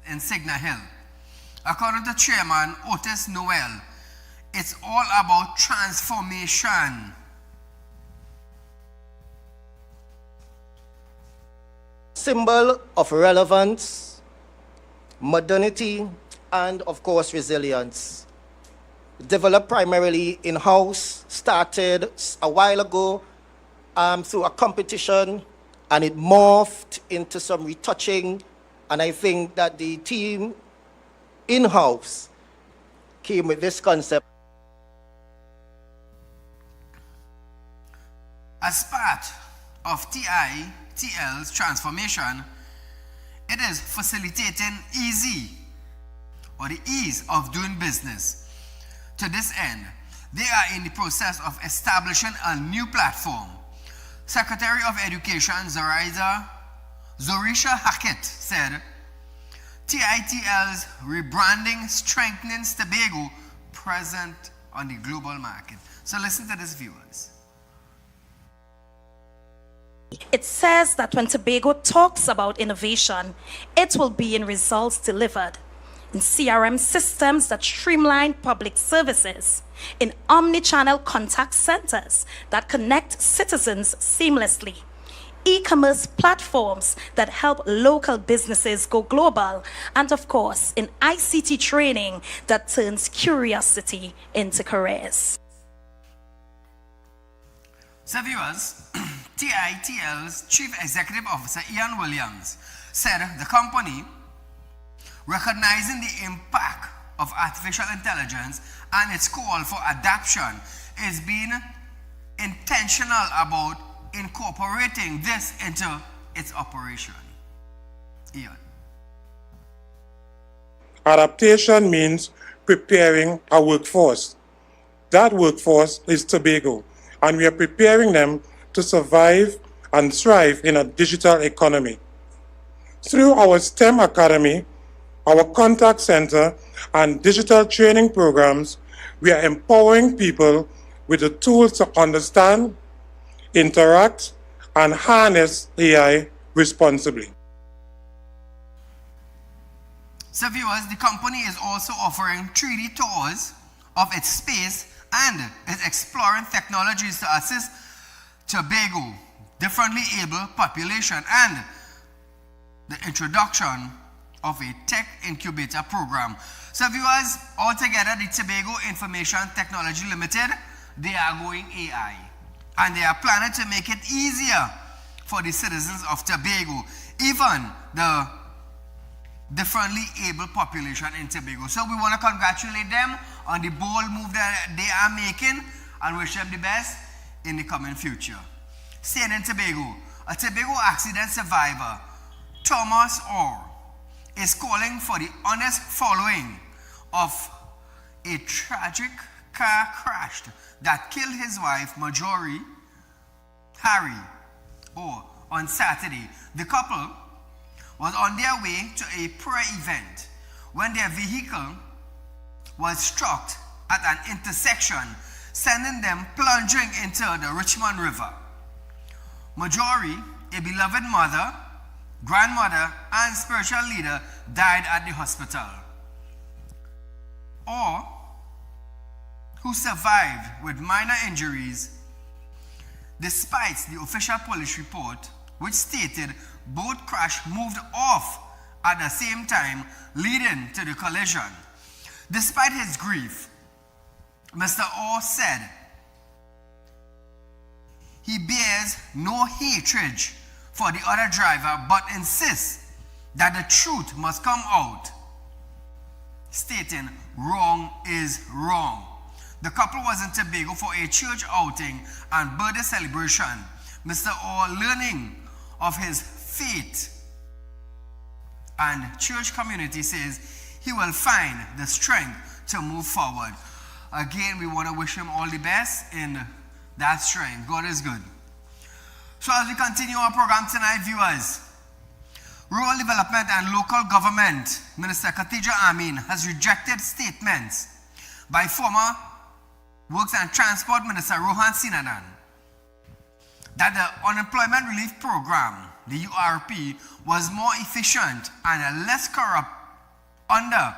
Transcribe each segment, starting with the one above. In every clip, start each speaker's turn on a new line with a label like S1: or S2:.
S1: in Signal Hill. According to Chairman Otis Noel, it's all about transformation.
S2: Symbol of relevance, modernity, and of course resilience. Developed primarily in-house, started a while ago through a competition, and it morphed into some retouching, and I think that the team in-house came with this concept.
S1: As part of TITL's transformation, it is facilitating the ease of doing business. To this end, they are in the process of establishing a new platform. Secretary of Education Zorisha Hackett said, TITL's rebranding strengthens Tobago present on the global market. So listen to this, viewers.
S3: It says that when Tobago talks about innovation, it will be in results delivered, in CRM systems that streamline public services, in omni-channel contact centers that connect citizens seamlessly, e-commerce platforms that help local businesses go global, and of course, in ICT training that turns curiosity into careers.
S1: So viewers, TITL's Chief Executive Officer Ian Williams said the company, recognizing the impact of artificial intelligence and its call for adoption, is being intentional about incorporating this into its operation. Ian.
S4: Adaptation means preparing a workforce. That workforce is Tobago, and we are preparing them to survive and thrive in a digital economy. Through our STEM Academy, our contact center, and digital training programs, we are empowering people with the tools to understand, interact, and harness AI responsibly.
S1: So viewers, the company is also offering 3D tours of its space and is exploring technologies to assist Tobago differently able population and the introduction of a tech incubator program. So viewers, altogether the Tobago Information Technology Limited, they are going AI, and they are planning to make it easier for the citizens of Tobago, even the differently able population in Tobago. So we want to congratulate them on the bold move that they are making and wish them the best in the coming future. Staying in Tobago, a Tobago accident survivor, Thomas Orr, is calling for the honest following of a tragic car crash that killed his wife, Marjorie Harry, on Saturday. The couple was on their way to a prayer event when their vehicle was struck at an intersection, sending them plunging into the Richmond River. Marjorie, a beloved mother, grandmother, and spiritual leader, died at the hospital. Or, who survived with minor injuries, despite the official police report, which stated both crash moved off at the same time, leading to the collision. Despite his grief, Mr. Orr said he bears no hatred for the other driver, but insists that the truth must come out, stating wrong is wrong. The couple was in Tobago for a church outing and birthday celebration. Mr. Orr, learning of his fate and church community, says he will find the strength to move forward. Again, we want to wish him all the best in that strength. God is good. So as we continue our program tonight, viewers, Rural Development and Local Government Minister Khadija Amin has rejected statements by former Works and Transport Minister Rohan Sinanan that the Unemployment Relief Program, the URP, was more efficient and less corrupt under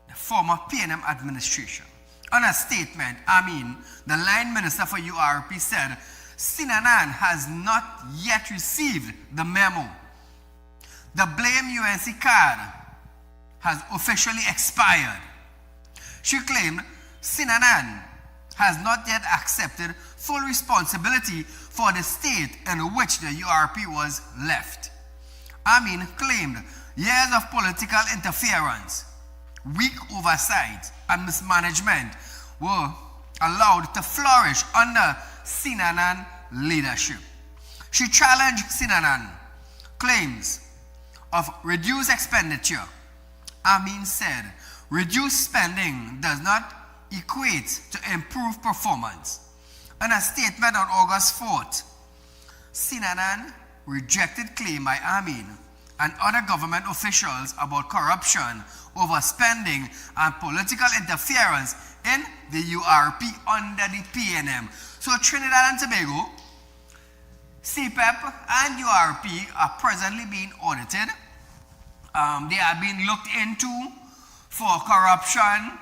S1: the former PNM administration. On a statement, the line minister for URP said, Sinanan has not yet received the memo. The Blame UNC card has officially expired. She claimed Sinanan has not yet accepted full responsibility for the state in which the URP was left. Claimed years of political interference, weak oversight, and mismanagement were allowed to flourish under Sinanan leadership. She challenged Sinanan claims of reduced expenditure. Said reduced spending does not equate to improved performance. In a statement on August 4th, Sinanan rejected claim by Amin and other government officials about corruption, overspending, and political interference in the URP under the PNM. So Trinidad and Tobago, CEPEP and URP are presently being audited. They are being looked into for corruption,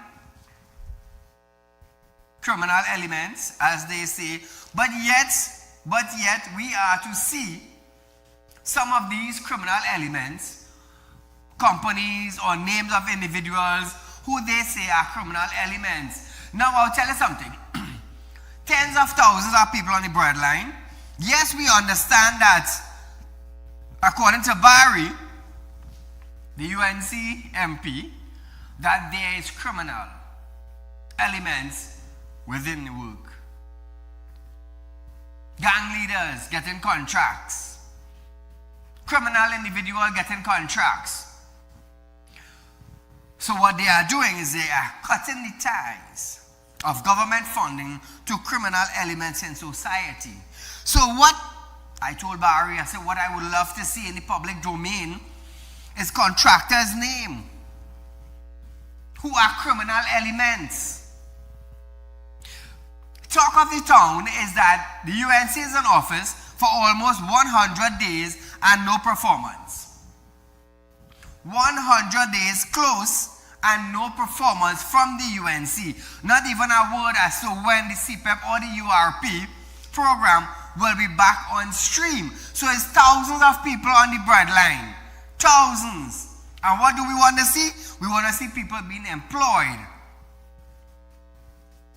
S1: criminal elements, as they say, but yet we are to see some of these criminal elements, companies or names of individuals who they say are criminal elements. Now I'll tell you something. Tens of thousands of people on the breadline. Yes, we understand that according to Barry, the UNC MP, that there is criminal elements within the work. Gang leaders getting contracts. Criminal individuals getting contracts. So what they are doing is they are cutting the ties of government funding to criminal elements in society. So what I told Barry, I said what I would love to see in the public domain is contractors' name. Who are criminal elements? Talk of the town is that the UNC is in office for almost 100 days and no performance. 100 days close and no performance from the UNC. Not even a word as to when the CEPEP or the URP program will be back on stream. So it's thousands of people on the breadline. Thousands. And what do we want to see? We want to see people being employed.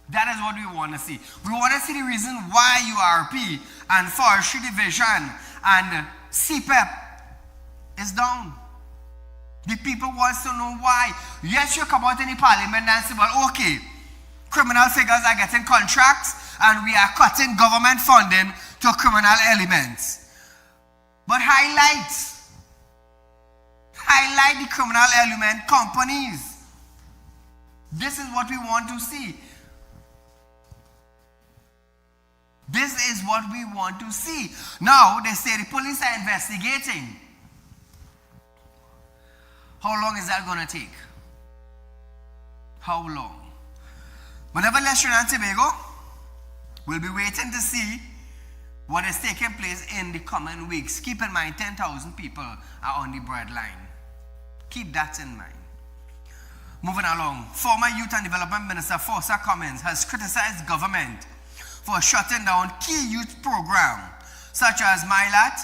S1: That is what we want to see. We want to see the reason why URP and Forestry Division and CEPEP is down. The people want to know why. Yes, you come out in the parliament and say, well, okay, criminal figures are getting contracts and we are cutting government funding to criminal elements. But highlight the criminal element companies. This is what we want to see. This is what we want to see. Now, they say the police are investigating. How long is that going to take? How long? But nevertheless, Trinidad and Tobago will be waiting to see what is taking place in the coming weeks. Keep in mind, 10,000 people are on the breadline. Keep that in mind. Moving along, former Youth and Development Minister Forster Cummins has criticized government for shutting down key youth programs such as MyLat,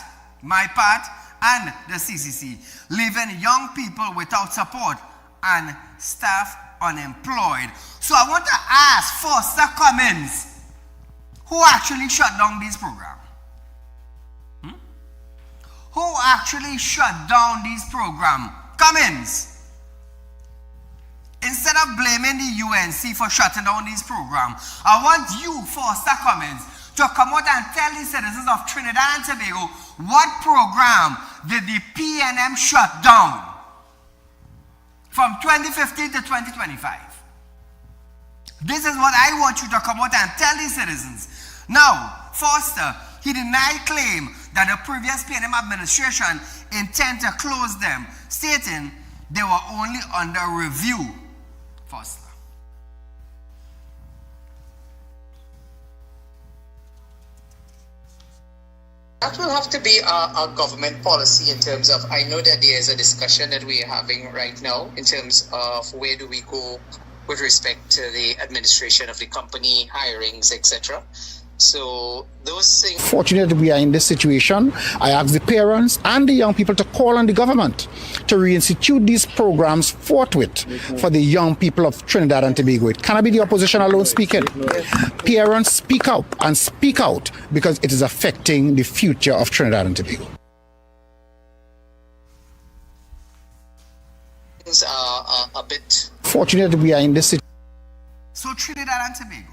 S1: MyPath, and the CCC, leaving young people without support and staff unemployed. So I want to ask Forster Cummins, who actually shut down these programs? Who actually shut down these programs? Cummins. Instead of blaming the UNC for shutting down these programs, I want you, Forster Cummins, to come out and tell the citizens of Trinidad and Tobago what program did the PNM shut down from 2015 to 2025. This is what I want you to come out and tell the citizens. Now, Forster, he denied claim that the previous PNM administration intend to close them, stating they were only under review. Forster.
S5: That will have to be a government policy in terms of, I know that there is a discussion that we are having right now in terms of where do we go with respect to the administration of the company, hirings, etc. So those things.
S6: Fortunately, we are in this situation. I ask the parents and the young people to call on the government to reinstitute these programs forthwith for the young people of Trinidad and Tobago. It cannot be the opposition alone speaking. Parents, speak up and speak out because it is affecting the future of Trinidad and Tobago.
S5: Things are a bit.
S6: Fortunately, we are in this situation.
S1: So Trinidad and Tobago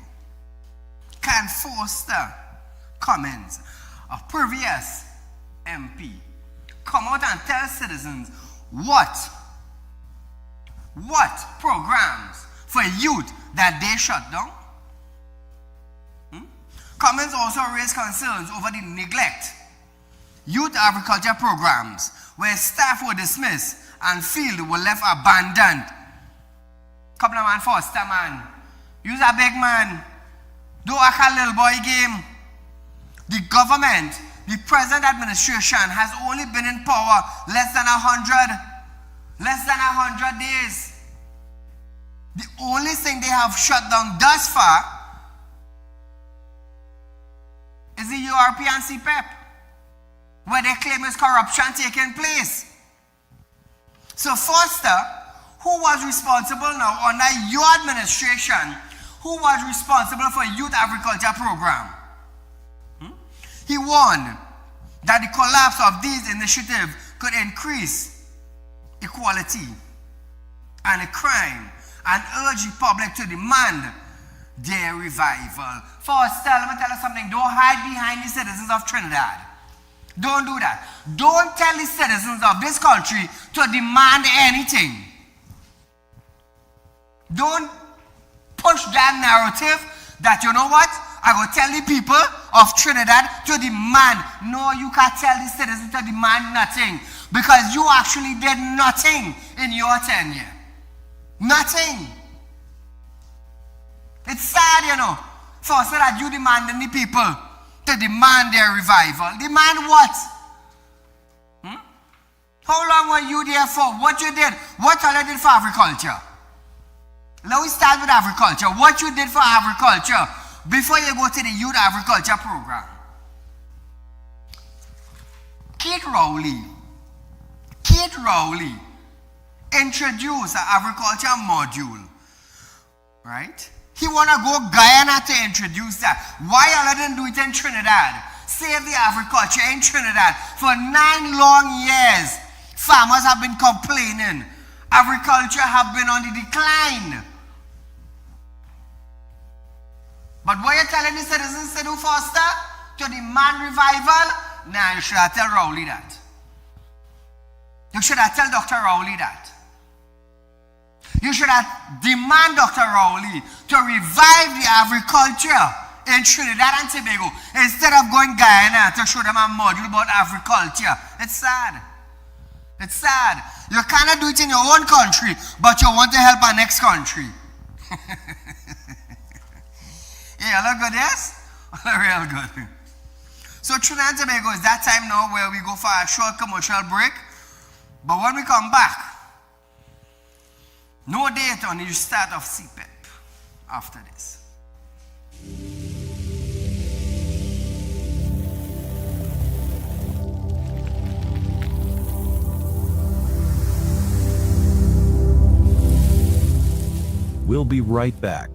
S1: can foster comments of previous MP come out and tell citizens what programs for youth that they shut down. Comments also raise concerns over the neglect youth agriculture programs where staff were dismissed and field were left abandoned. Couple of man foster man, use a big man. Do a little boy game. The government, the present administration has only been in power less than 100 days. The only thing they have shut down thus far is the URP and CEPEP, where they claim is corruption taking place. So Foster, who was responsible now under your administration, who was responsible for youth agriculture program. He warned that the collapse of these initiatives could increase equality and crime and urge the public to demand their revival. First, let me tell you something. Don't hide behind the citizens of Trinidad. Don't do that. Don't tell the citizens of this country to demand anything. Don't push that narrative that, you know what, I will tell the people of Trinidad to demand. No, you can't tell the citizens to demand nothing because you actually did nothing in your tenure. Nothing. It's sad, you know, for so that you demanding the people to demand their revival. Demand what? How long were you there for? What you did? What all you did for agriculture? Now we start with agriculture. What you did for agriculture before you go to the youth agriculture program. Kate Rowley introduced an agriculture module, right? He wanna go Guyana to introduce that. Why all didn't do it in Trinidad? Save the agriculture in Trinidad. For 9 long years, farmers have been complaining. Agriculture have been on the decline. But what you're telling the citizens to do, Foster? To demand revival? Nah, you should have tell Rowley that. You should have tell Dr. Rowley that. You should have demand Dr. Rowley to revive the agriculture in Trinidad and Tobago instead of going Guyana to show them a module about agriculture. It's sad. It's sad. You cannot do it in your own country, but you want to help our next country. Yeah, look good, yes? Real good. So Trinidad and Tobago is that time now where we go for a short commercial break. But when we come back, no date on the start of CEPEP after this.
S7: We'll be right back.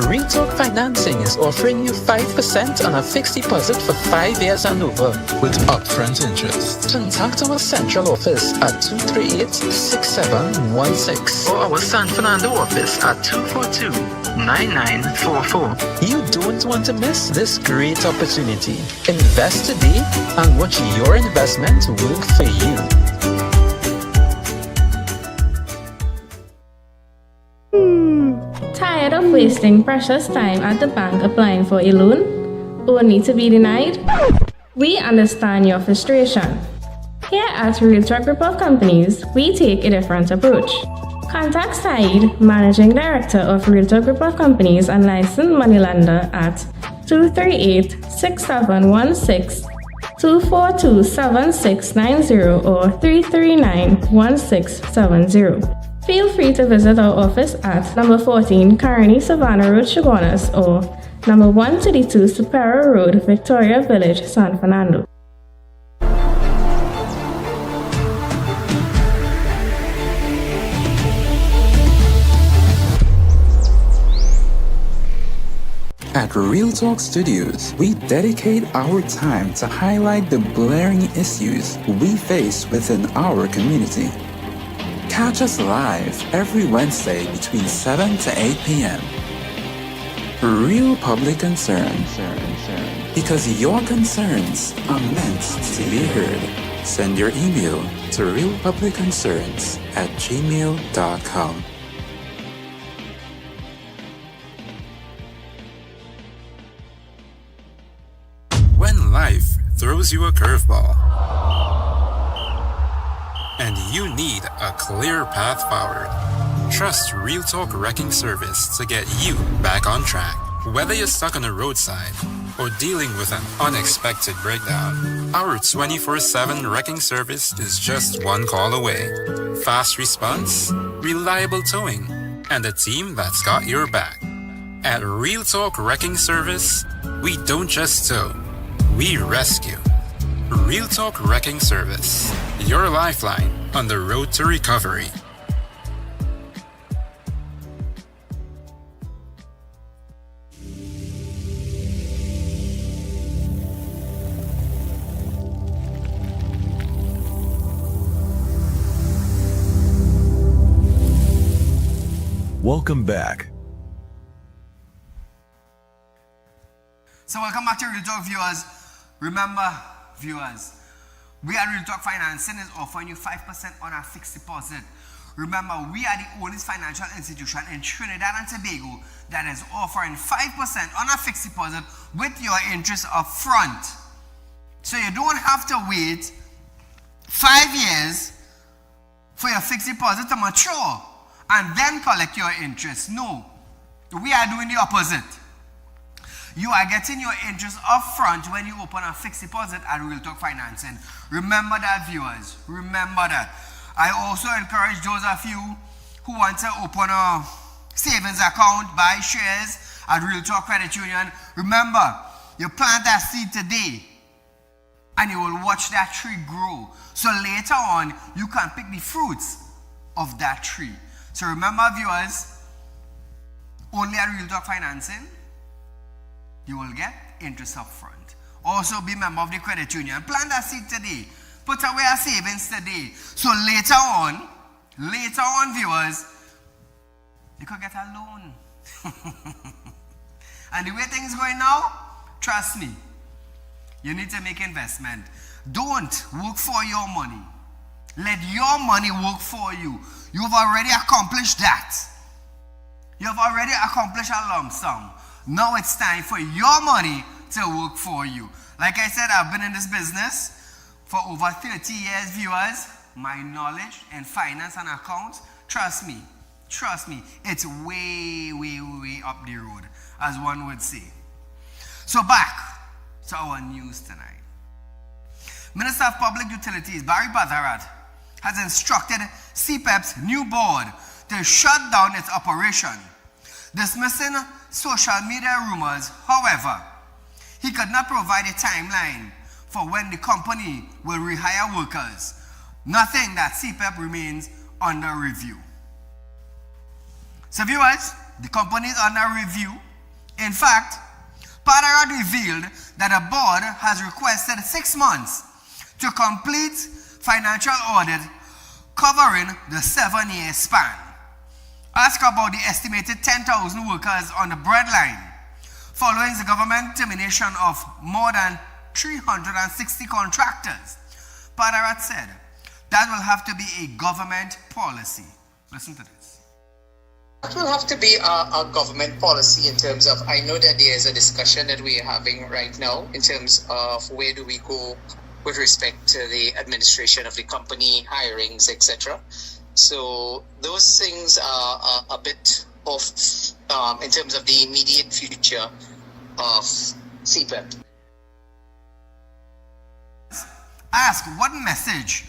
S8: Real Talk Financing is offering you 5% on a fixed deposit for 5 years and over
S9: with upfront interest.
S8: Contact our central office at 238-6716 or our San Fernando office at 242-9944. You don't want to miss this great opportunity. Invest today and watch your investment work for you.
S10: Tired of wasting precious time at the bank applying for a loan, only to be denied? We understand your frustration. Here at Realtalk Group of Companies, we take a different approach. Contact Saieed, Managing Director of Realtalk Group of Companies and licensed moneylender at 238-6716, 242-7690 or 339-1670. Feel free to visit our office at number 14 Carney Savannah Road, Chaguanas, or number 132 Superior Road, Victoria Village, San Fernando.
S9: At Real Talk Studios, we dedicate our time to highlight the glaring issues we face within our community. Catch us live every Wednesday between 7 to 8 p.m. Real Public Concern. Because your concerns are meant to be heard. Send your email to realpublicconcerns@gmail.com.
S11: When life throws you a curveball and you need a clear path forward, trust Real Talk Wrecking Service to get you back on track. Whether you're stuck on the roadside or dealing with an unexpected breakdown, our 24/7 wrecking service is just one call away. Fast response, reliable towing, and a team that's got your back. At Real Talk Wrecking Service, we don't just tow, we rescue. Real Talk Wrecking Service, your lifeline on the road to recovery.
S7: Welcome back.
S1: So welcome back to Real Talk, viewers. Remember, viewers, we at Real Talk Financing is offering you 5% on our fixed deposit. Remember, we are the only financial institution in Trinidad and Tobago that is offering 5% on our fixed deposit with your interest up front. So you don't have to wait 5 years for your fixed deposit to mature and then collect your interest. No, we are doing the opposite. You are getting your interest up front when you open a fixed deposit at Real Talk Financing. Remember that, viewers. Remember that. I also encourage those of you who want to open a savings account, buy shares at Real Talk Credit Union. Remember, you plant that seed today and you will watch that tree grow. So later on, you can pick the fruits of that tree. So remember, viewers, only at Real Talk Financing, you will get interest up front. Also, be a member of the credit union. Plant that seed today. Put away our savings today. So later on, viewers, you could get a loan. And the way things going now, trust me, you need to make investment. Don't work for your money. Let your money work for you. You've already accomplished that. You've already accomplished a lump sum. Now it's time for your money to work for you. Like I said, I've been in this business for over 30 years, viewers. My knowledge in finance and accounts, trust me, it's way, way, way up the road, as one would say. So back to our news tonight. Minister of Public Utilities, Barry Bazarat, has instructed CEPEP's new board to shut down its operation, dismissing social media rumors. However, he could not provide a timeline for when the company will rehire workers, nothing that CEPEP remains under review. So viewers, the company is under review. In fact, Bazarat revealed that the board has requested 6 months to complete financial audit covering the 7-year span. Ask about the estimated 10,000 workers on the breadline following the government termination of more than 360 contractors. Bazarat said that will have to be a government policy. Listen to this.
S5: That will have to be a government policy in terms of, I know that there is a discussion that we are having right now in terms of where do we go with respect to the administration of the company, hirings, etc. So those things are a bit off in terms of the immediate future of CEPEP.
S1: Ask what message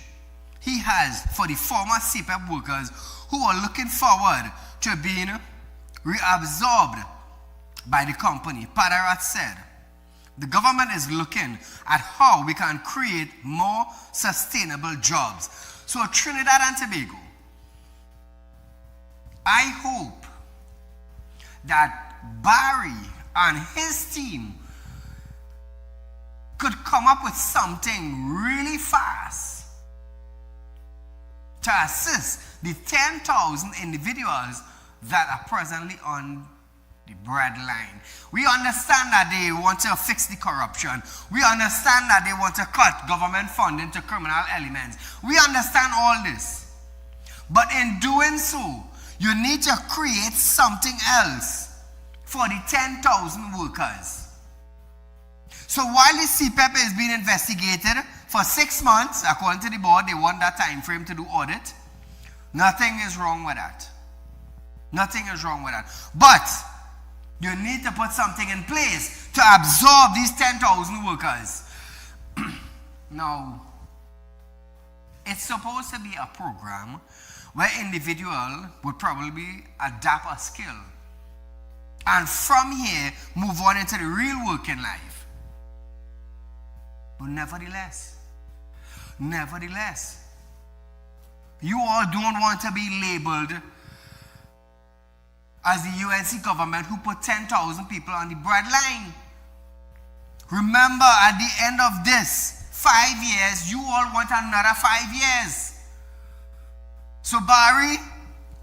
S1: he has for the former CEPEP workers who are looking forward to being reabsorbed by the company. Padarat said, the government is looking at how we can create more sustainable jobs. So Trinidad and Tobago, I hope that Barry and his team could come up with something really fast to assist the 10,000 individuals that are presently on the breadline. We understand that they want to fix the corruption. We understand that they want to cut government funding to criminal elements. We understand all this. But in doing so, you need to create something else for the 10,000 workers. So while the CEPEP is being investigated for 6 months, according to the board, they want that time frame to do audit. Nothing is wrong with that. Nothing is wrong with that. But you need to put something in place to absorb these 10,000 workers. Now, it's supposed to be a program where individual would probably adapt a skill and from here move on into the real working life. But nevertheless, you all don't want to be labeled as the UNC government who put 10,000 people on the breadline. Remember, at the end of this 5 years, you all want another 5 years. So Barry,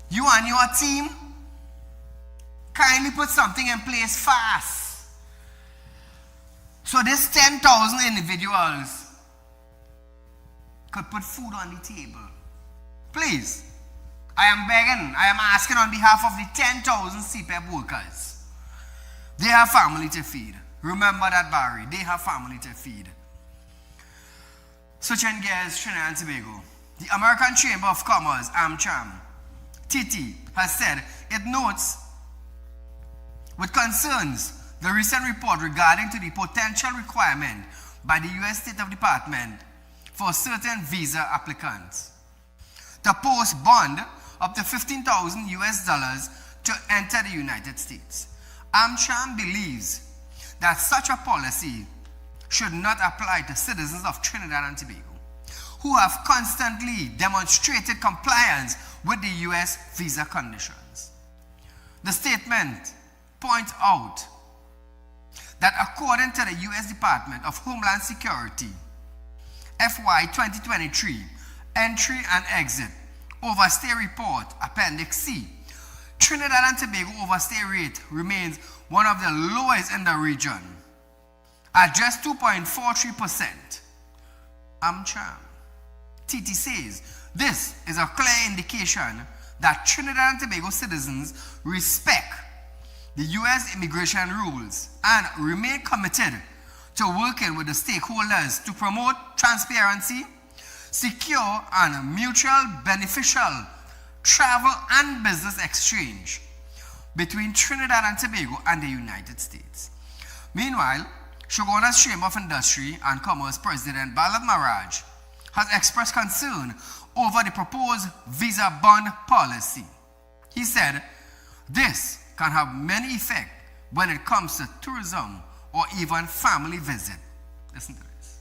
S1: you and your team, kindly put something in place fast. So this 10,000 individuals could put food on the table. Please, I am begging, I am asking on behalf of the 10,000 CEPEP workers. They have family to feed. Remember that, Barry, they have family to feed. Switching gears, Trinidad and Tobago. The American Chamber of Commerce, AmCham, TT, has said it notes with concerns the recent report regarding to the potential requirement by the U.S. State of Department for certain visa applicants to post bond up to $15,000 US to enter the United States. AmCham believes that such a policy should not apply to citizens of Trinidad and Tobago who have constantly demonstrated compliance with the US visa conditions. The statement points out that according to the US Department of Homeland Security, FY 2023 Entry and Exit Overstay Report, Appendix C, Trinidad and Tobago overstay rate remains one of the lowest in the region at just 2.43%. AmCham. TT says this is a clear indication that Trinidad and Tobago citizens respect the U.S. immigration rules and remain committed to working with the stakeholders to promote transparency, secure and mutual beneficial travel and business exchange between Trinidad and Tobago and the United States. Meanwhile, Shoguna's Chamber of Industry and Commerce President Balad Maraj has expressed concern over the proposed visa bond policy. He said, this can have many effects when it comes to tourism or even family visit. Listen to this.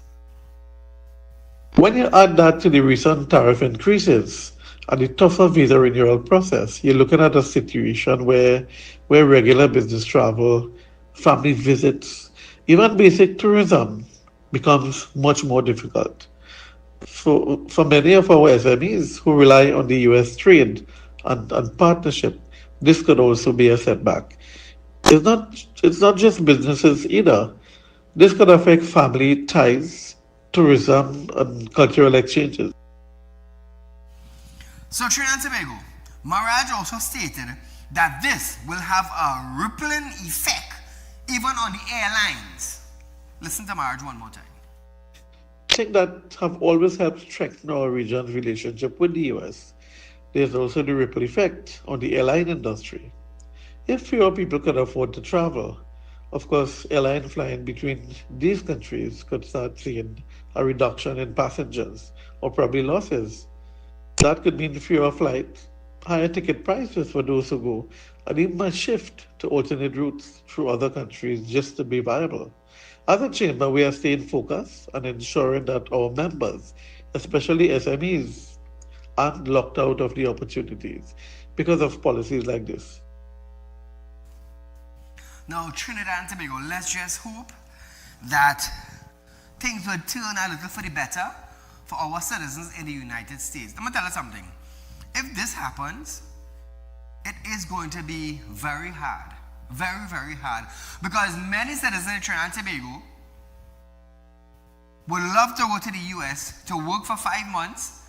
S12: When you add that to the recent tariff increases and the tougher visa renewal process, you're looking at a situation where regular business travel, family visits, even basic tourism becomes much more difficult. For many of our SMEs who rely on the US trade and partnership, this could also be a setback. It's not just businesses either. This could affect family ties, tourism, and cultural exchanges.
S1: So Trinidad and Tobago, Maraj also stated that this will have a rippling effect even on the airlines. Listen to Marge one more time.
S12: Things that have always helped strengthen our region's relationship with the US. There's also the ripple effect on the airline industry. If fewer people could afford to travel, of course, airline flying between these countries could start seeing a reduction in passengers or probably losses. That could mean fewer flights, higher ticket prices for those who go, and even a shift to alternate routes through other countries just to be viable. As a chamber, we are staying focused on ensuring that our members, especially SMEs, aren't locked out of the opportunities because of policies like this.
S1: Now, Trinidad and Tobago, let's just hope that things will turn a little for the better for our citizens in the United States. Let me tell you something. If this happens, it is going to be very hard. Very, very hard. Because many citizens in Trinidad and Tobago would love to go to the US to work for 5 months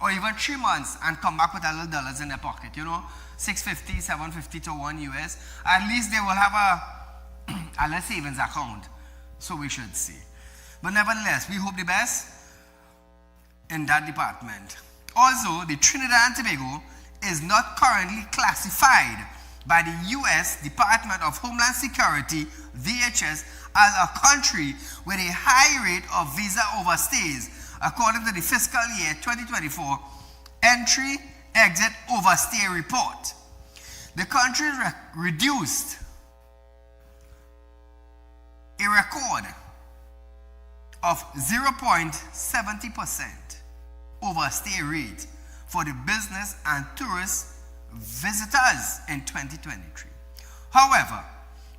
S1: or even 3 months and come back with a little dollars in their pocket, you know, $650, $750 to $1 US. At least they will have a little savings account. So we should see. But nevertheless, we hope the best in that department. Also, the Trinidad and Tobago is not currently classified by the U.S. Department of Homeland Security, DHS, as a country with a high rate of visa overstays, according to the fiscal year 2024 Entry-Exit Overstay Report. The country reduced a record of 0.70% overstay rate for the business and tourist visitors in 2023. However,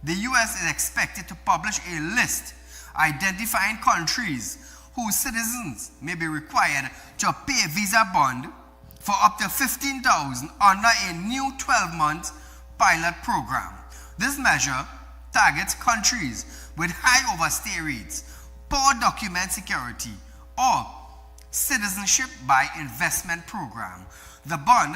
S1: the US is expected to publish a list identifying countries whose citizens may be required to pay a visa bond for up to $15,000 under a new 12-month pilot program. This measure targets countries with high overstay rates, poor document security, or citizenship by investment program. The bond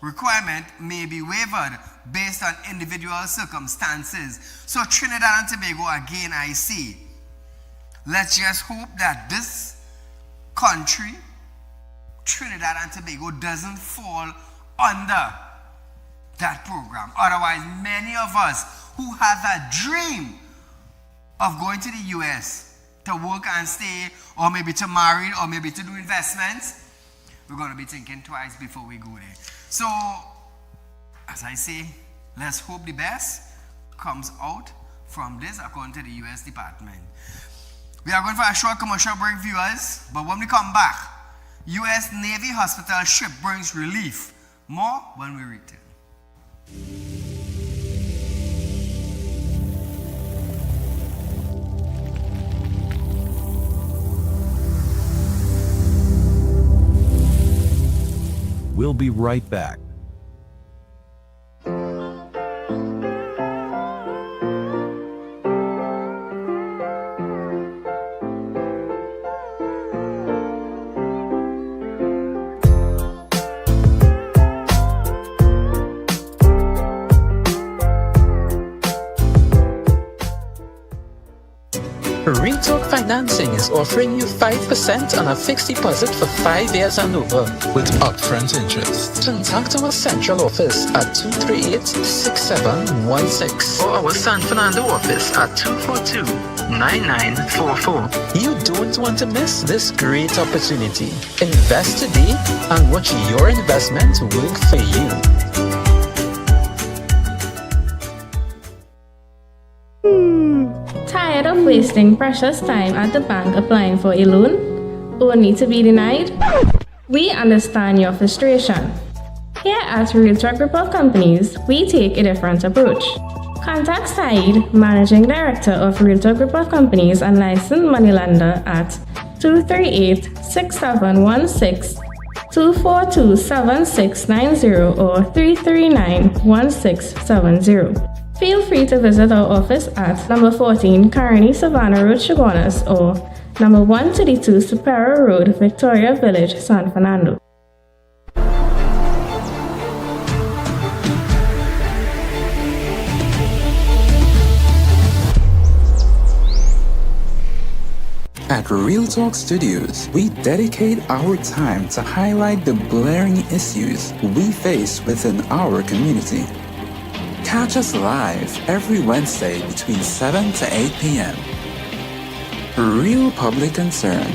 S1: requirement may be waived based on individual circumstances. So Trinidad and Tobago, again I say, let's just hope that this country, Trinidad and Tobago, doesn't fall under that program. Otherwise, many of us who have a dream of going to the US to work and stay, or maybe to marry, or maybe to do investments, we're going to be thinking twice before we go there. So, as I say, let's hope the best comes out from this according to the US Department. We are going for a short commercial break, viewers, but when we come back, US Navy hospital ship brings relief. More when we return.
S7: We'll be right back.
S8: Real Talk Financing is offering you 5% on a fixed deposit for 5 years and over with upfront interest. Contact our central office at 238-6716 or our San Fernando office at 242-9944. You don't want to miss this great opportunity. Invest today and watch your investment work for you.
S10: Tired of wasting precious time at the bank applying for a loan, only to be denied? We understand your frustration. Here at Real Talk Report Companies, we take a different approach. Contact Saieed, Managing Director of Real Talk Report Companies and licensed moneylender at 238-6716, 242-7690 or 339-1670. Feel free to visit our office at number 14 Carney Savannah Road, Chaguanas, or number 132 Superior Road, Victoria Village, San Fernando.
S9: At Real Talk Studios, we dedicate our time to highlight the blaring issues we face within our community. Catch us live every Wednesday between 7 to 8 p.m. Real Public Concern.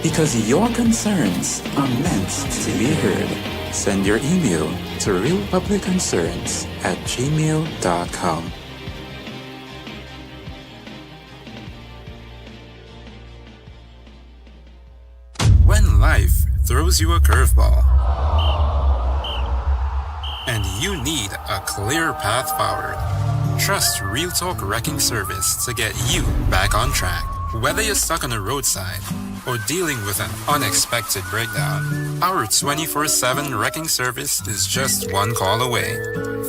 S9: Because your concerns are meant to be heard. Send your email to realpublicconcerns@gmail.com.
S11: When life throws you a curveball and you need a clear path forward, trust Real Talk Wrecking Service to get you back on track. Whether you're stuck on the roadside or dealing with an unexpected breakdown, our 24/7 wrecking service is just one call away.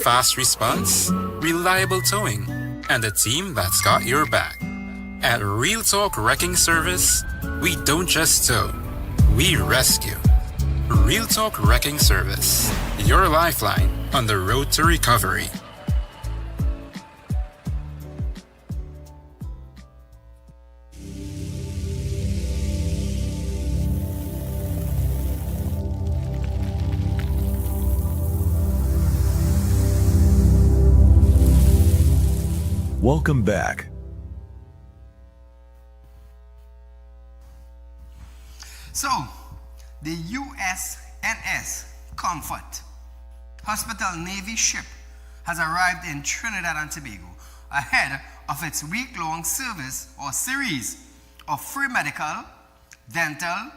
S11: Fast response, reliable towing, and a team that's got your back. At Real Talk Wrecking Service, we don't just tow, we rescue. Real Talk Wrecking Service, your lifeline on the road to recovery.
S7: Welcome back.
S1: So, the USNS Comfort Hospital Navy ship has arrived in Trinidad and Tobago ahead of its week-long service or series of free medical, dental,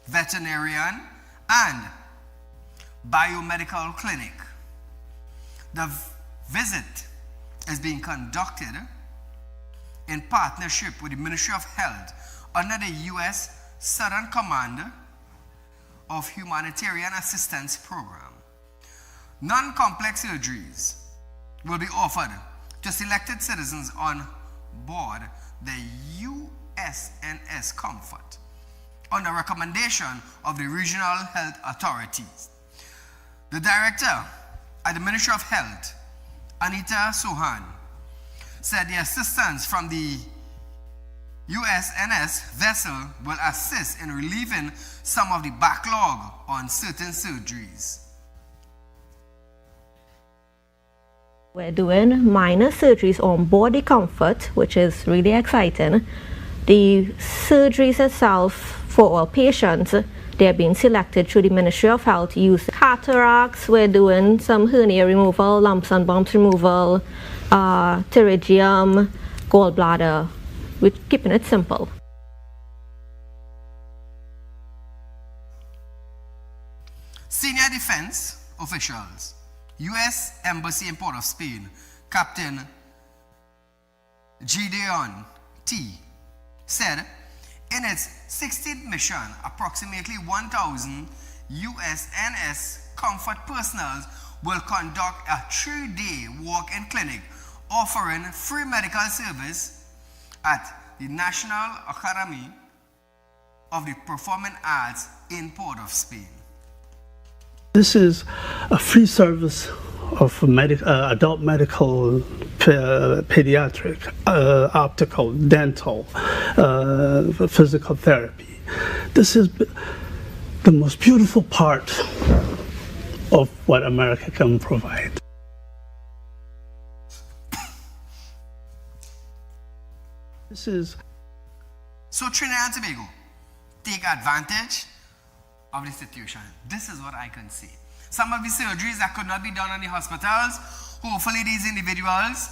S1: veterinarian, and biomedical clinic. The visit is being conducted in partnership with the Ministry of Health under the U.S. Southern Command of Humanitarian Assistance Program. Non-complex surgeries will be offered to selected citizens on board the USNS Comfort on the recommendation of the regional health authorities. The director at the Ministry of Health, Anita Sohan, said the assistance from the USNS vessel will assist in relieving some of the backlog on certain surgeries.
S13: We're doing minor surgeries on board the Comfort, which is really exciting. The surgeries itself for all patients, they're being selected through the Ministry of Health. Use cataracts, we're doing some hernia removal, lumps and bumps removal, pterygium, gallbladder. We're keeping it simple.
S1: Senior defense officials, U.S. Embassy in Port of Spain, Captain Gideon T. said in its 16th mission, approximately 1,000 USNS Comfort personnel will conduct a 3-day walk-in clinic offering free medical service at the National Academy of the Performing Arts in Port of Spain.
S14: This is a free service of adult medical, pediatric, optical, dental, physical therapy. This is the most beautiful part of what America can provide. This is
S1: so Trinidad and Tobago take advantage of the situation. This is what I can see. Some of the surgeries that could not be done in the hospitals, hopefully these individuals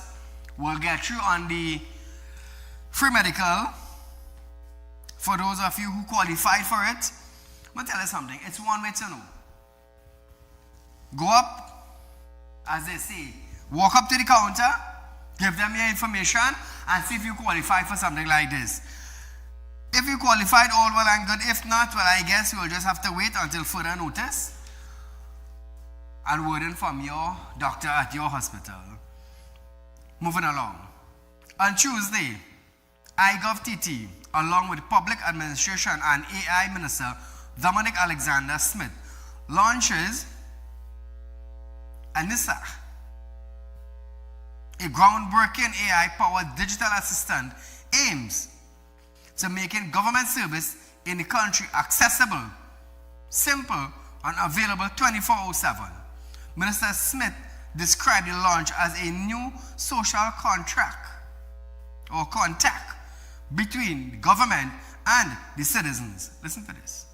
S1: will get through on the free medical. For those of you who qualified for it, I'm going to tell you something. It's one way to know. Go up, as they say, walk up to the counter, give them your information, and see if you qualify for something like this. If you qualified, all well and good. If not, well, I guess you will just have to wait until further notice and wording from your doctor at your hospital. Moving along. On Tuesday, iGovTT, along with Public Administration and AI Minister Dominic Alexander Smith, launches ANISA, a groundbreaking AI-powered digital assistant aims to making government service in the country accessible, simple, and available 24/7. Minister Smith described the launch as a new social contract or contact between the government and the citizens. Listen to this.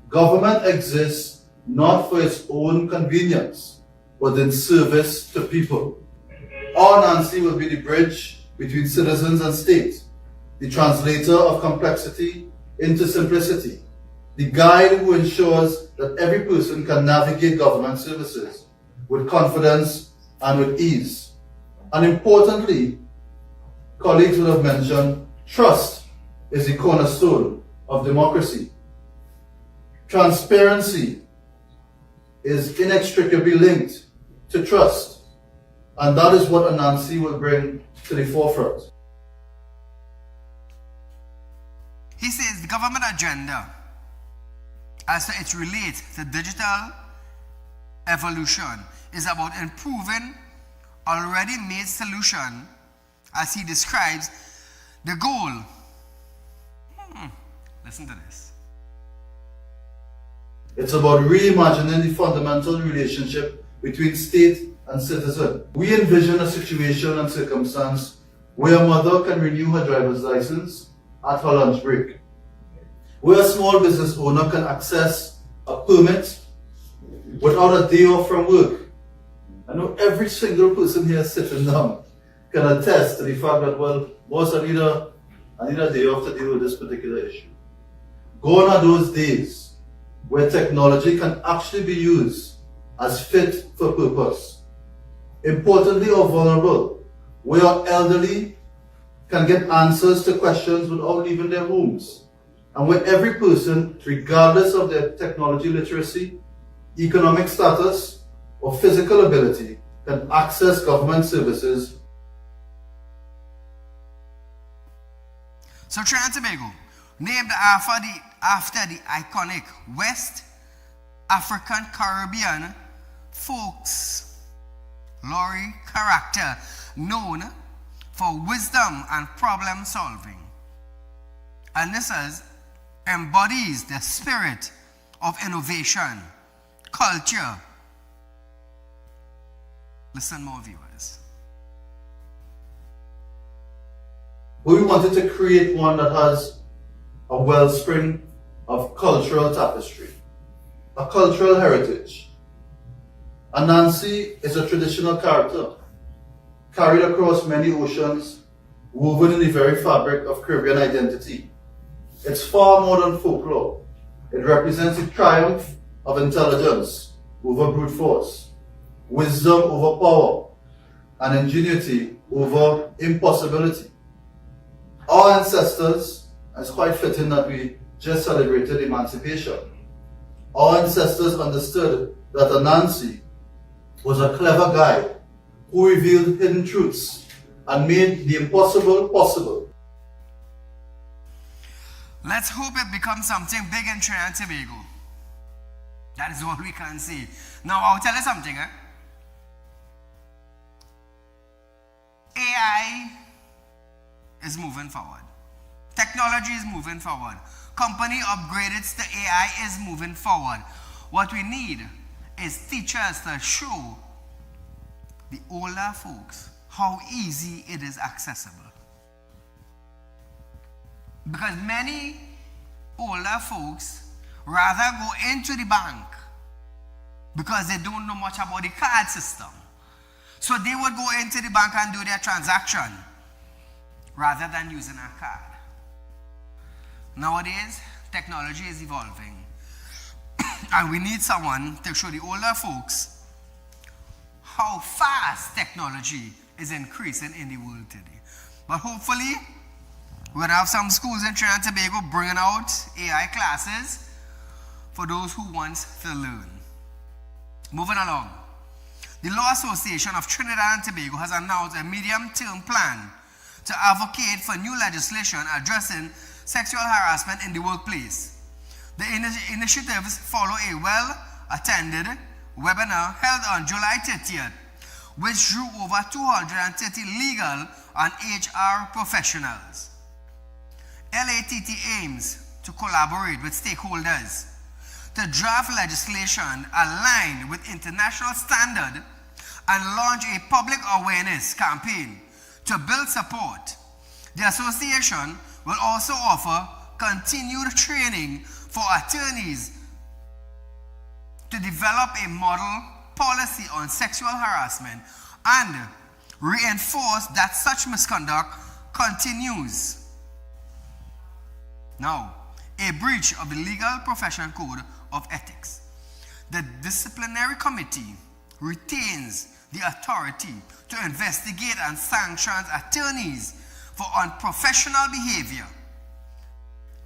S15: Government exists not for its own convenience, but in service to people. Our Nancy will be the bridge between citizens and state, the translator of complexity into simplicity, the guide who ensures that every person can navigate government services with confidence and with ease. And importantly, colleagues would have mentioned, trust is the cornerstone of democracy. Transparency is inextricably linked to trust, and that is what Anansi will bring to the forefront.
S1: He says the government agenda, as it relates to digital evolution, is about improving already made solution, as he describes the goal. Listen to this.
S15: It's about reimagining the fundamental relationship between state and citizen. We envision a situation and circumstance where a mother can renew her driver's license at her lunch break, where a small business owner can access a permit without a day off from work. I know every single person here sitting down can attest to the fact that, well, boss, I need a day off to deal with this particular issue. Gone are those days where technology can actually be used as fit for purpose. Importantly or vulnerable, where elderly can get answers to questions without leaving their homes, and where every person, regardless of their technology literacy, economic status, or physical ability, can access government services.
S1: So Trinidad and Tobago, named after the iconic West African Caribbean folklore character known for wisdom and problem solving. And this embodies the spirit of innovation, culture. Listen more, viewers.
S15: We wanted to create one that has a wellspring of cultural tapestry, a cultural heritage. Anansi is a traditional character, carried across many oceans, woven in the very fabric of Caribbean identity. It's far more than folklore. It represents the triumph of intelligence over brute force, wisdom over power, and ingenuity over impossibility. Our ancestors, it's quite fitting that we just celebrated emancipation. Our ancestors understood that Anansi was a clever guide who revealed hidden truths and made the impossible possible.
S1: Let's hope it becomes something big in Trinidad and Tobago. That is all we can see. Now, I'll tell you something. AI is moving forward. Technology is moving forward. Company upgraded to AI is moving forward. What we need is teachers to show the older folks how easy it is accessible. Because many older folks rather go into the bank because they don't know much about the card system. So they would go into the bank and do their transaction rather than using a card. Nowadays, technology is evolving. And we need someone to show the older folks how fast technology is increasing in the world today. But hopefully, we're going to have some schools in Trinidad and Tobago bringing out AI classes for those who want to learn. Moving along. The Law Association of Trinidad and Tobago has announced a medium-term plan to advocate for new legislation addressing sexual harassment in the workplace. The initiatives follow a well-attended webinar held on July 30th, which drew over 230 legal and HR professionals. LATT aims to collaborate with stakeholders to draft legislation aligned with international standard and launch a public awareness campaign to build support. The association will also offer continued training for attorneys to develop a model policy on sexual harassment and reinforce that such misconduct continues. Now, a breach of the Legal Profession Code of Ethics. The disciplinary committee retains the authority to investigate and sanction attorneys for unprofessional behavior.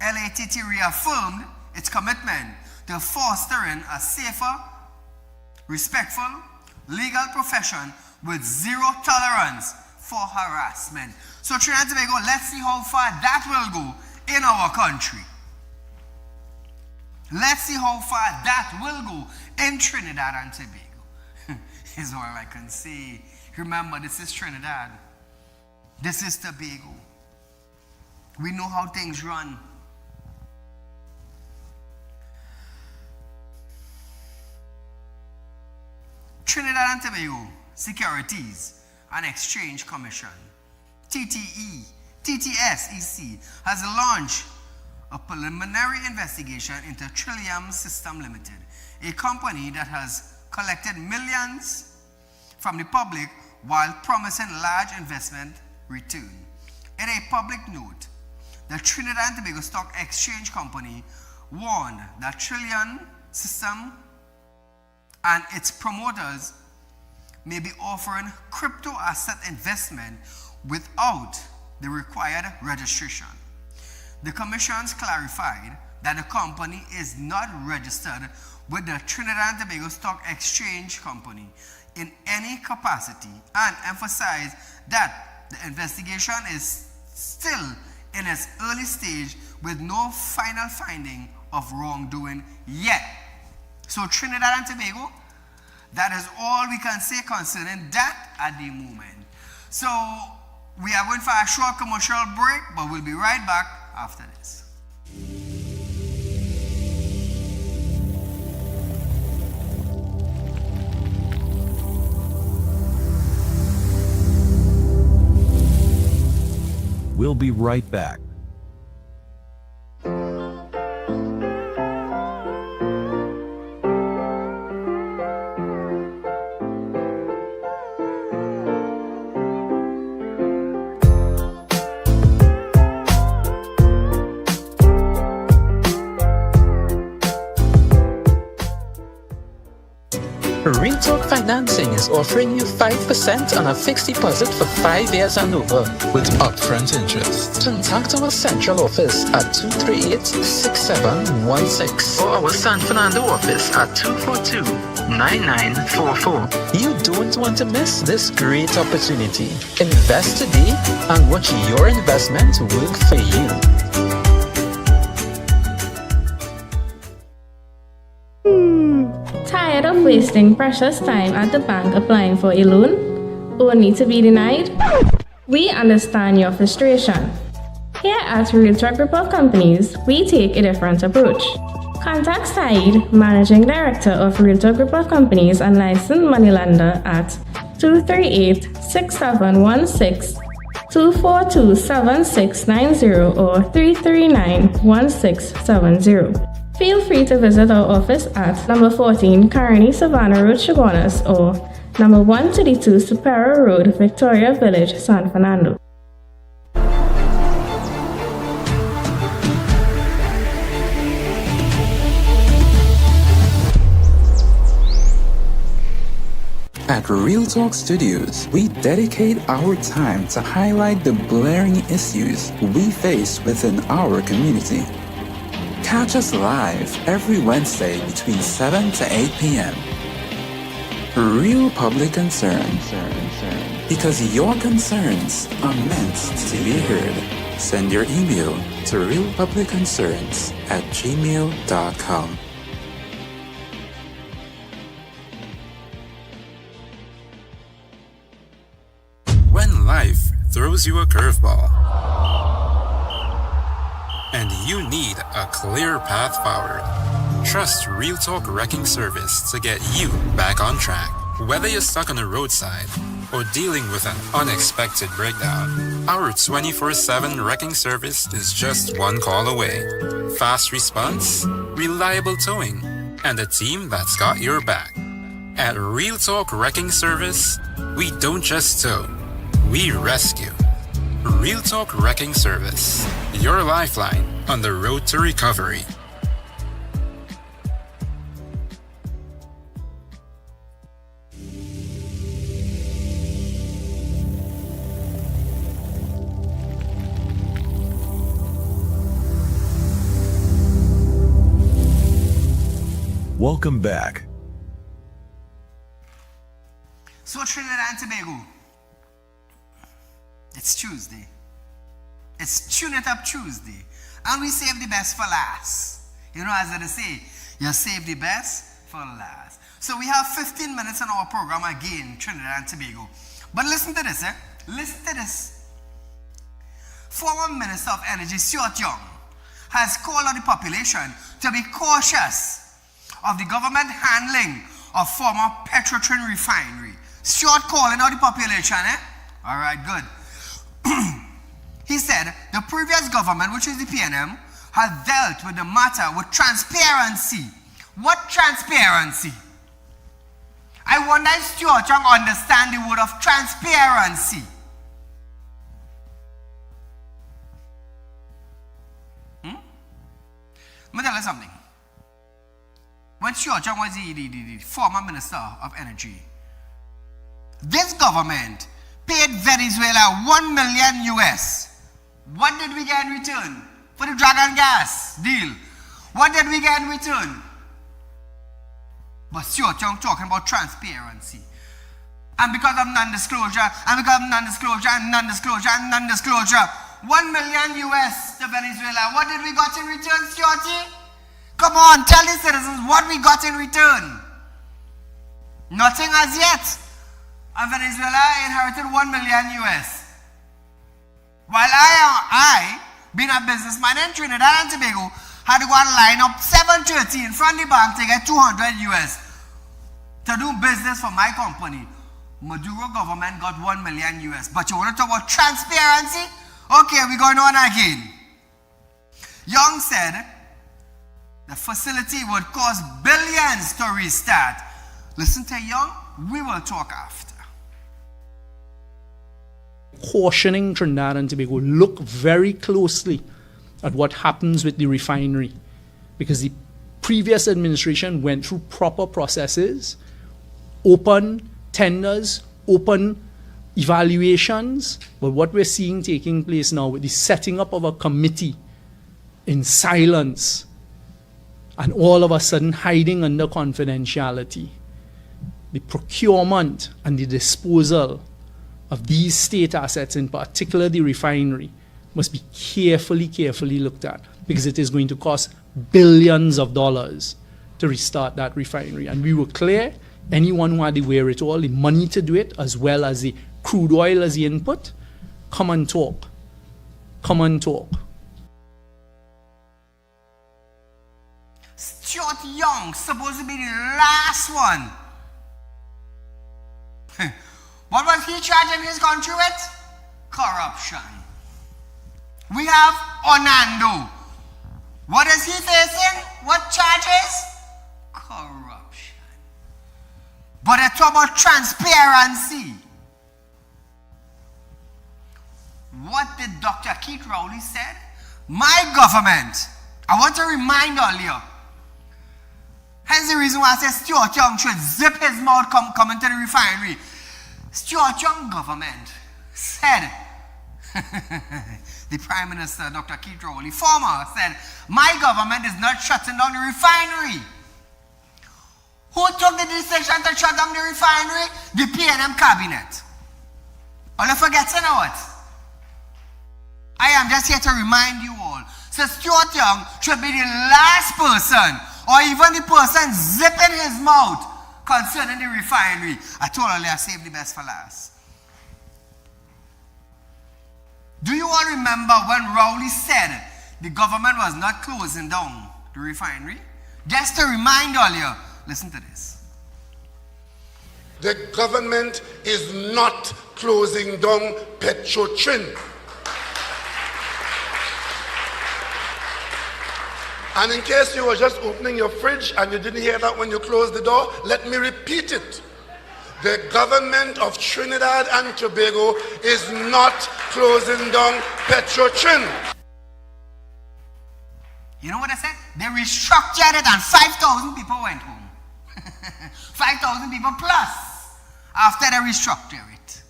S1: LATT reaffirmed its commitment to fostering a safer, respectful legal profession with zero tolerance for harassment. So Trinidad and Tobago, let's see how far that will go in our country. Let's see how far that will go in Trinidad and Tobago. Is all I can say. Remember, this is Trinidad. This is Tobago. We know how things run. Trinidad and Tobago Securities and Exchange Commission, TTSEC, has launched a preliminary investigation into Trillium System Limited, a company that has collected millions from the public while promising large investment return. In a public note, the Trinidad and Tobago Stock Exchange Company warned that Trillium System and its promoters may be offering crypto asset investment without the required registration. The commissions clarified that the company is not registered with the Trinidad and Tobago Stock Exchange Company in any capacity and emphasized that the investigation is still in its early stage with no final finding of wrongdoing yet. So Trinidad and Tobago, that is all we can say concerning that at the moment. So we are going for a short commercial break, but we'll be right back after this.
S7: We'll be right back.
S8: Real Talk Financing is offering you 5% on a fixed deposit for 5 years and over with upfront interest. Contact our central office at 238-6716 or our San Fernando office at 242-9944. You don't want to miss this great opportunity. Invest today and watch your investment work for you.
S10: Tired of wasting precious time at the bank applying for a loan, only to be denied? We understand your frustration. Here at Real Talk Report Companies, we take a different approach. Contact Saieed, Managing Director of Real Talk Report Companies and licensed moneylender at 238-6716, 242-7690 or 339-1670. Feel free to visit our office at number 14 Carney Savannah Road, Chaguanas, or number 132 Superior Road, Victoria Village, San Fernando.
S9: At Real Talk Studios, we dedicate our time to highlight the glaring issues we face within our community. Catch us live every Wednesday between 7 to 8 p.m. Real Public Concern. Because your concerns are meant to be heard. Send your email to realpublicconcerns@gmail.com.
S11: When life throws you a curveball, and you need a clear path forward. Trust Real Talk Wrecking Service to get you back on track. Whether you're stuck on the roadside or dealing with an unexpected breakdown, our 24/7 wrecking service is just one call away. Fast response, reliable towing, and a team that's got your back. At Real Talk Wrecking Service, we don't just tow, we rescue. Real Talk Wrecking Service, your lifeline on the road to recovery.
S7: Welcome back.
S1: So Trinidad and Tobago, it's Tuesday. It's Tune It Up Tuesday. And we save the best for last. You know, as they say, you save the best for last. So we have 15 minutes on our program again, Trinidad and Tobago. But listen to this, Listen to this. Former Minister of Energy, Saieed Ali, has called on the population to be cautious of the government handling of former Petrotrin refinery. Short calling out the population, All right, good. He said the previous government, which is the PNM, has dealt with the matter with transparency. What transparency? I wonder if Stuart Young understands the word of transparency. Let me tell you something. When Stuart Young was the former Minister of Energy, this government paid Venezuela $1 million US. What did we get in return for the Dragon gas deal? What did we get in return? But Stuart Young talking about transparency. And because of non-disclosure, and because of non-disclosure, and non-disclosure, and non-disclosure, $1 million US to Venezuela. What did we got in return, Stuarty? Come on, tell the citizens what we got in return. Nothing as yet. And Venezuela inherited $1 million US. While I, being a businessman in Trinidad and Tobago, had to go and line up 7:30 in front of the bank to get 200 US to do business for my company. Maduro government got $1 million US. But you want to talk about transparency? Okay, we're going on again. Young said the facility would cost billions to restart. Listen to Young, we will talk after.
S16: Cautioning Trinidad and Tobago, look very closely at what happens with the refinery, because the previous administration went through proper processes, open tenders, open evaluations. But what we're seeing taking place now with the setting up of a committee in silence and all of a sudden hiding under confidentiality, the procurement and the disposal of these state assets, in particular the refinery, must be carefully looked at, because it is going to cost billions of dollars to restart that refinery. And we were clear, anyone who had the wherewithal, the money to do it, as well as the crude oil as the input, come and talk. Come and talk.
S1: Stuart Young, supposed to be the last one. What was he charging his country with? Corruption. We have Orlando. What is he facing? What charges? Corruption. But they talk about transparency. What did Dr. Keith Rowley said? My government, I want to remind all you, hence the reason why I say Stuart Young should zip his mouth coming to the refinery. Stuart Young government said, the Prime Minister, Dr. Keith Rowley, former, said, my government is not shutting down the refinery. Who took the decision to shut down the refinery? The PNM cabinet. All you forgetting what? I am just here to remind you all. So Stuart Young should be the last person, or even the person zipping his mouth concerning the refinery. I told you I saved the best for last. Do you all remember when Rowley said the government was not closing down the refinery. Just to remind all you, listen to this.
S17: The government is not closing down Petrotrin. And in case you were just opening your fridge and you didn't hear that when you closed the door, let me repeat it. The government of Trinidad and Tobago is not closing down Petrotrin.
S1: You know what I said? They restructured it and 5,000 people went home. 5,000 people plus after they restructure it.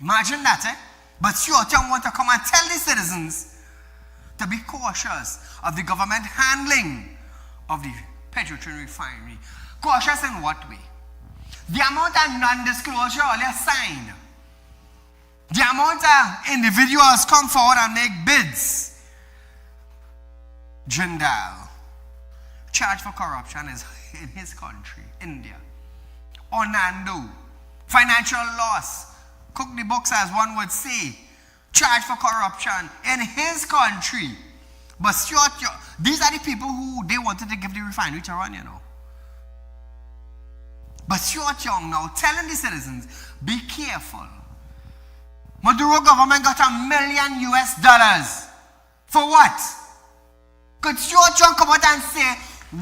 S1: Imagine that, eh? But Short-Term want to come and tell the citizens to be cautious of the government handling of the Petrotrin refinery. Cautious in what way? The amount of non-disclosure earlier signed. The amount of individuals come forward and make bids. Jindal, charged for corruption is in his country, India. Orlando, financial loss, cook the books as one would say, charged for corruption in his country. But these are the people who they wanted to give the refinery to run, you know. But Stuart Young now telling the citizens, be careful. Maduro government got $1 million US. For what? Could Stuart Young come out and say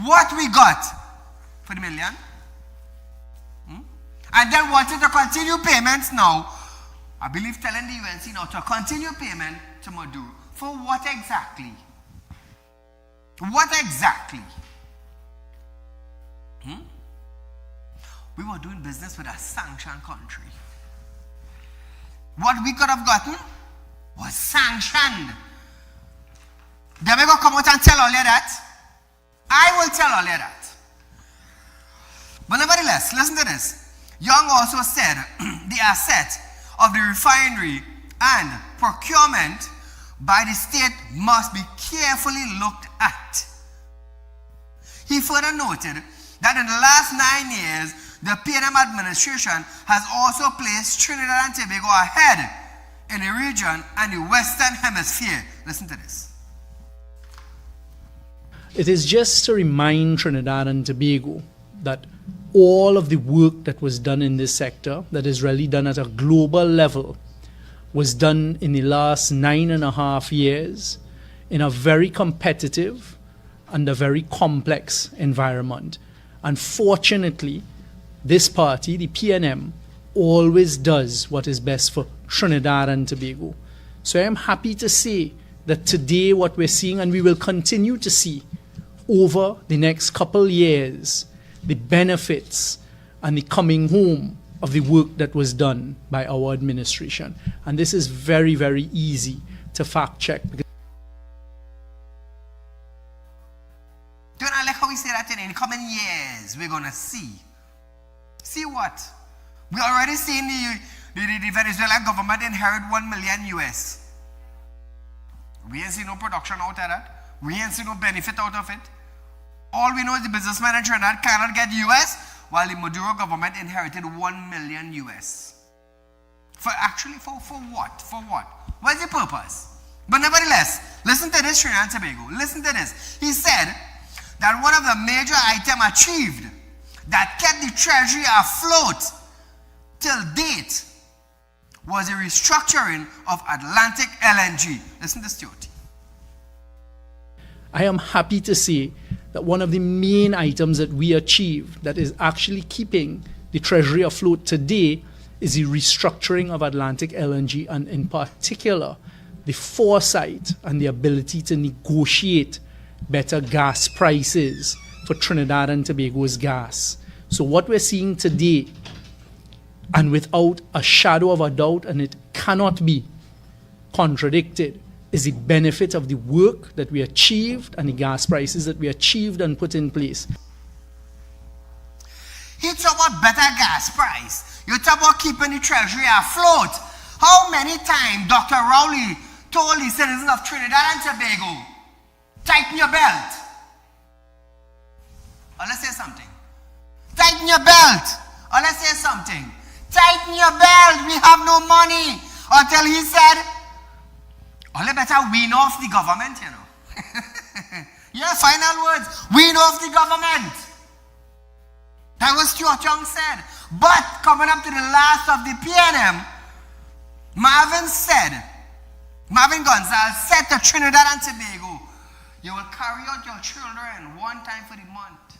S1: what we got for the million? And then wanted to continue payments now. I believe telling the UNC now to continue payment to Maduro. For what exactly? What exactly? We were doing business with a sanctioned country. What we could have gotten was sanctioned. They may go come out and tell all of that. I will tell all of that. But nevertheless, listen to this. Young also said the asset of the refinery and procurement by the state must be carefully looked at. He further noted that in the last 9 years, the PNM administration has also placed Trinidad and Tobago ahead in the region and the Western Hemisphere. Listen to this.
S16: It is just to remind Trinidad and Tobago that all of the work that was done in this sector, that is really done at a global level, was done in the last 9.5 years in a very competitive and a very complex environment. Unfortunately, this party, the PNM, always does what is best for Trinidad and Tobago. So I am happy to say that today what we're seeing, and we will continue to see over the next couple years, the benefits and the coming home of the work that was done by our administration. And this is very, very easy to fact check.
S1: Don't I like how we say that in the coming years we're going to see? See what? We already seen the Venezuelan government inherit $1 million US. We ain't seen no production out of that. We ain't seen no benefit out of it. All we know is the businessman in Trinidad cannot get US, while the Maduro government inherited $1 million US. For what? For what? What's the purpose? But nevertheless, listen to this, Trinidad and Tobago. Listen to this. He said that one of the major items achieved that kept the treasury afloat till date was the restructuring of Atlantic LNG. Listen to Stuart.
S16: I am happy to say that one of the main items that we achieved that is actually keeping the treasury afloat today is the restructuring of Atlantic LNG, and in particular, the foresight and the ability to negotiate better gas prices for Trinidad and Tobago's gas. So what we're seeing today, and without a shadow of a doubt, and it cannot be contradicted, is the benefit of the work that we achieved and the gas prices that we achieved and put in place.
S1: He talk about better gas price. You talk about keeping the treasury afloat. How many times Dr. Rowley told the citizens of Trinidad and Tobago, tighten your belt? Or let's say something. Tighten your belt. Or let's say something. Tighten your belt. We have no money. Until he said, Or they better wean off the government, you know. Yeah, final words. Wean off the government. That was Stuart Young said. But coming up to the last of the PNM, Marvin Gonzalez said to Trinidad and Tobago, you will carry out your children one time for the month.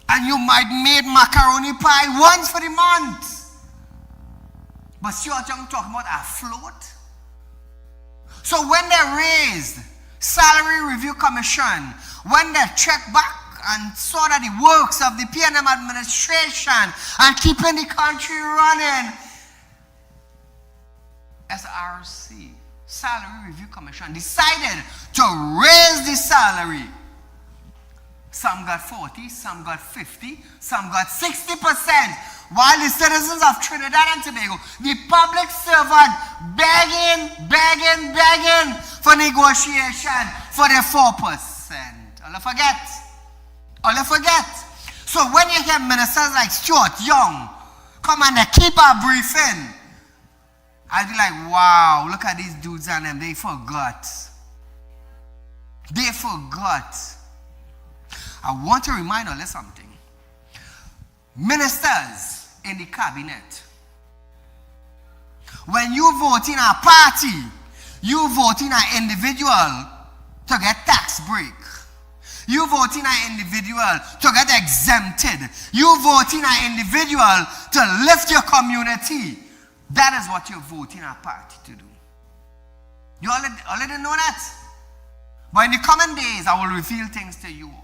S1: And you might make macaroni pie once for the month. But Stuart Young talking about a float. So when they raised Salary Review Commission, when they checked back and saw that the works of the PNM administration and keeping the country running, SRC, Salary Review Commission, decided to raise the salary. Some got 40, some got 50, some got 60%, while the citizens of Trinidad and Tobago, the public servant, begging for negotiation for the 4%. All forget. So when you hear ministers like Stuart Young come and they keep our briefing, I'll be like, wow, look at these dudes and them, they forgot. I want to remind all of something. Ministers in the cabinet, when you vote in a party, you vote in an individual to get tax break. You vote in an individual to get exempted. You vote in an individual to lift your community. That is what you vote in a party to do. You already know that. But in the coming days, I will reveal things to you all.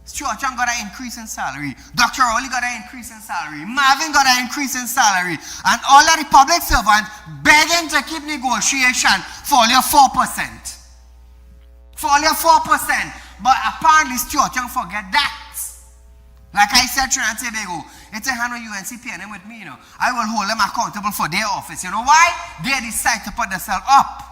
S1: Stuart Young got an increase in salary. Dr. Rowley got an increase in salary. Marvin got an increase in salary. And all of the public servants begging to keep negotiation for your 4%. But apparently Stuart Young forget that. Like I said, Trinidad and Tobago, it's a hand on UNC PNM with me, you know. I will hold them accountable for their office. You know why? They decide to put themselves up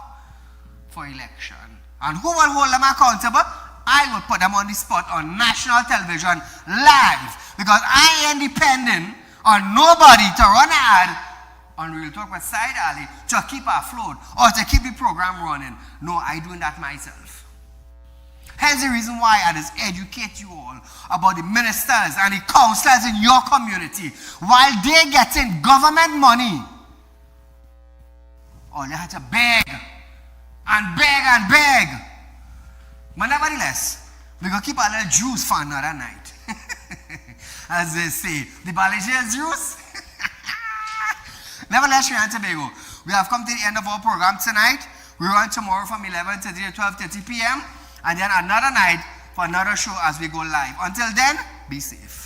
S1: for election. And who will hold them accountable? I will put them on the spot on national television live. Because I ain't depending on nobody to run an ad on Real Talk with Saieed Ali to keep our afloat or to keep the program running. No, I doing that myself. Hence the reason why I just educate you all about the ministers and the councillors in your community. While they getting government money, all they had to beg. But nevertheless, we're going to keep a little juice for another night. As they say, the Balajia juice. Nevertheless, Trinidad and Tobago, we have come to the end of our program tonight. We run tomorrow from 11:30 to 12:30 p.m. and then another night for another show as we go live. Until then, be safe.